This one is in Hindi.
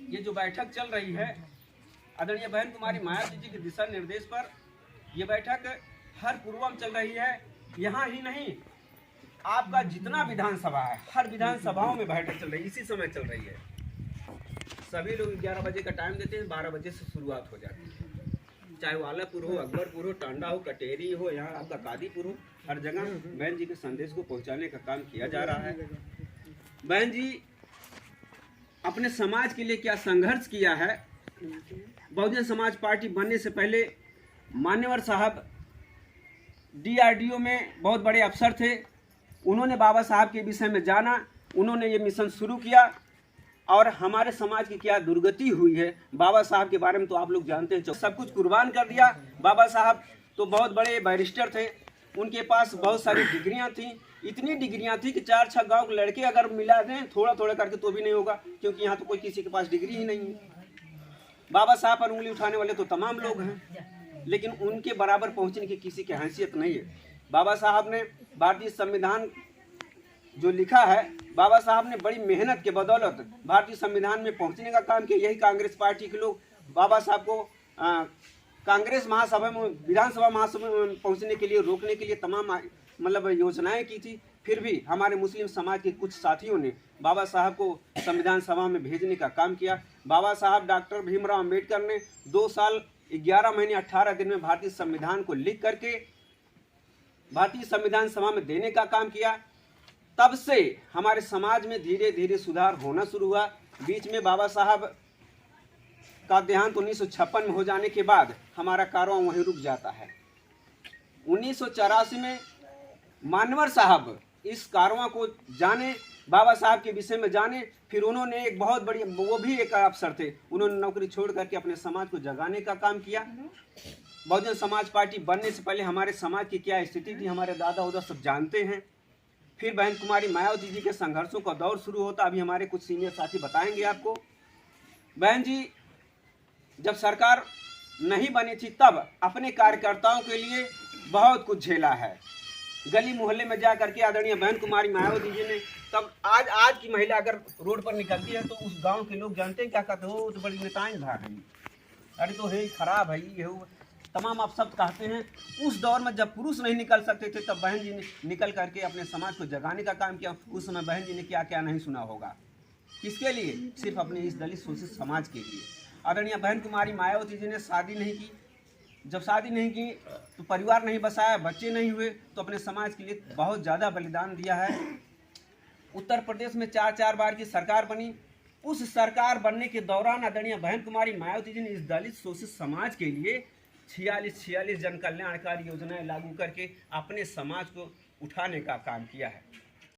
ये जो बैठक चल रही है आदरणीय बहन कुमारी मायावती जी के दिशा निर्देश पर, ये बैठक हर पूर्व में चल रही है। यहाँ ही नहीं, आपका जितना विधानसभा है हर विधानसभाओं में बैठक चल रही है, इसी समय चल रही है। सभी लोग 11 बजे का टाइम देते हैं, 12 बजे से शुरुआत हो जाती है। चाहे वो आलापुर हो, अकबरपुर हो, टांडा हो, कटेरी हो, यहाँ आपका कादीपुर हो, हर जगह बहन जी के संदेश को पहुँचाने का काम किया जा रहा है। बहन जी अपने समाज के लिए क्या संघर्ष किया है। बहुजन समाज पार्टी बनने से पहले मान्यवर साहब DRDO में बहुत बड़े अफसर थे। उन्होंने बाबा साहब के विषय में जाना, उन्होंने ये मिशन शुरू किया और हमारे समाज की क्या दुर्गति हुई है बाबा साहब के बारे में तो आप लोग जानते हैं। सब कुछ कुर्बान कर दिया। बाबा साहब तो बहुत बड़े बैरिस्टर थे, उनके पास बहुत सारी डिग्रियां थी। इतनी डिग्रियां थी कि 4-6 गांव के लड़के अगर मिला दें थोड़ा थोड़ा करके तो भी नहीं होगा, क्योंकि यहाँ तो कोई किसी के पास डिग्री ही नहीं है। बाबा साहब पर उंगली उठाने वाले तो तमाम लोग हैं, लेकिन उनके बराबर पहुँचने की किसी की हैसियत नहीं है। बाबा साहब ने भारतीय संविधान जो लिखा है, बाबा साहब ने बड़ी मेहनत के बदौलत भारतीय संविधान में पहुंचने का काम किया। यही कांग्रेस पार्टी के लोग बाबा साहब को कांग्रेस महासभा में, विधानसभा महासभा में पहुंचने के लिए, रोकने के लिए तमाम मतलब योजनाएं की थी। फिर भी हमारे मुस्लिम समाज के कुछ साथियों ने बाबा साहब को संविधान सभा में भेजने का काम किया। बाबा साहब डॉक्टर भीमराव अम्बेडकर ने 2 साल 11 महीने 18 दिन में भारतीय संविधान को लिख करके भारतीय संविधान सभा में देने का काम किया। तब से हमारे समाज में धीरे धीरे सुधार होना शुरू हुआ। बीच में बाबा साहब का देहांत 1956 में हो जाने के बाद हमारा कारवां वहीं रुक जाता है। 1984 में मान्यवर साहब इस कारवां को जाने, बाबा साहब के विषय में जाने, फिर उन्होंने एक बहुत बड़ी, वो भी एक अफसर थे, उन्होंने नौकरी छोड़ करके अपने समाज को जगाने का काम किया। बहुजन समाज पार्टी बनने से पहले हमारे समाज की क्या स्थिति थी हमारे दादा उदा सब जानते हैं। फिर बहन कुमारी मायावती जी के संघर्षों का दौर शुरू होता, अभी हमारे कुछ सीनियर साथी बताएंगे आपको। बहन जी जब सरकार नहीं बनी थी तब अपने कार्यकर्ताओं के लिए बहुत कुछ झेला है। गली मोहल्ले में जा करके आदरणीय बहन कुमारी मायावती जी ने, तब आज की महिला अगर रोड पर निकलती है तो उस गांव के लोग जानते हैं क्या कहते हो, तो बड़ी नेताएं भाग रही, अरे तो है खराब है ये तमाम आप सब कहते हैं। उस दौर में जब पुरुष नहीं निकल सकते थे तब बहन जी ने निकल करके अपने समाज को जगाने का काम किया। उस समय बहन जी ने क्या क्या नहीं सुना होगा, किसके लिए, सिर्फ अपने इस दलित शोषित समाज के लिए। आदरणीय बहन कुमारी मायावती जी ने शादी नहीं की, जब शादी नहीं की तो परिवार नहीं बसाया, बच्चे नहीं हुए, तो अपने समाज के लिए बहुत ज़्यादा बलिदान दिया है। उत्तर प्रदेश में 4 बार की सरकार बनी। उस सरकार बनने के दौरान आदरणीय बहन कुमारी मायावती जी ने इस दलित शोषित समाज के लिए 46 जन कल्याणकारी योजनाएं लागू करके अपने समाज को उठाने का काम किया है।